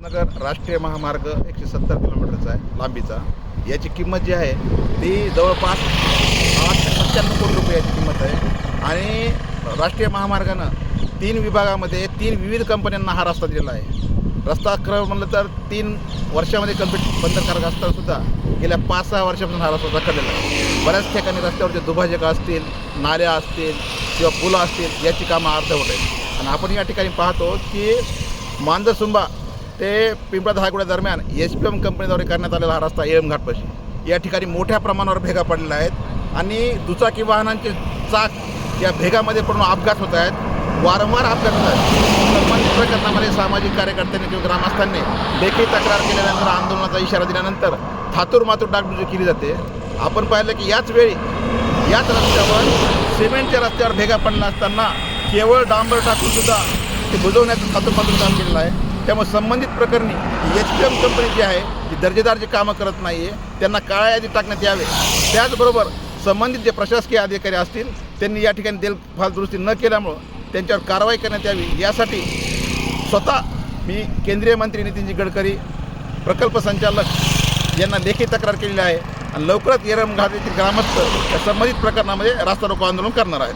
नगर राष्ट्रीय महामार्ग 170 किलोमीटरचा आहे लांबीचा. याची किंमत जी आहे ती जवळपास 895 कोटी रुपये याची किंमत आहे. आणि राष्ट्रीय महामार्गानं 3 विभागामध्ये 3 विविध कंपन्यांना हा रस्ता दिलेला आहे. रस्ता खरं म्हणलं तर 3 वर्षामध्ये कंप्लीट बंदरकारक असतानासुद्धा गेल्या 5-6 वर्षापासून हा रस्ता रखडलेला आहे. बऱ्याच ठिकाणी रस्त्यावरचे दुभाजक असतील, नाल्या असतील किंवा पुलं असतील याची कामं अर्धवट आहेत. आणि आपण या ठिकाणी पाहतो की मांजरसुंबा ते पिंपळा दहागुड्या दरम्यान SPM कंपनीद्वारे करण्यात आलेला हा रस्ता येळम घाटपाशी या ठिकाणी मोठ्या प्रमाणावर भेगा पडलेल्या आहेत. आणि दुचाकी वाहनांचे चाक या भेगामध्ये पडून अपघात होत आहेत. वारंवार अपघात होत आहेत. संबंधित प्रकरणामध्ये सामाजिक कार्यकर्त्यांनी किंवा ग्रामस्थांनी लेखी तक्रार केल्यानंतर आंदोलनाचा इशारा दिल्यानंतर थातूर डागडुजी केली जाते. आपण पाहिलं की याच वेळी याच रस्त्यावर सिमेंटच्या रस्त्यावर भेगा पडला असताना केवळ डांबर टाकूनसुद्धा ते बुजवण्याचं थातूर काम केलेलं आहे. त्यामुळे संबंधित प्रकरणी SPM कंपनी जी आहे जी दर्जेदार जी कामं करत नाही आहे त्यांना काळ्या यादीत टाकण्यात यावे. त्याचबरोबर संबंधित जे प्रशासकीय अधिकारी असतील त्यांनी या ठिकाणी देखभाल दुरुस्ती न केल्यामुळं त्यांच्यावर कारवाई करण्यात यावी. यासाठी स्वतः मी केंद्रीय मंत्री नितीनजी गडकरी, प्रकल्प संचालक यांना लेखी तक्रार केलेली आहे. आणि लवकरच येळम घाट येथील ग्रामस्थ या संबंधित प्रकरणामध्ये रास्ता रोको आंदोलन करणार आहेत.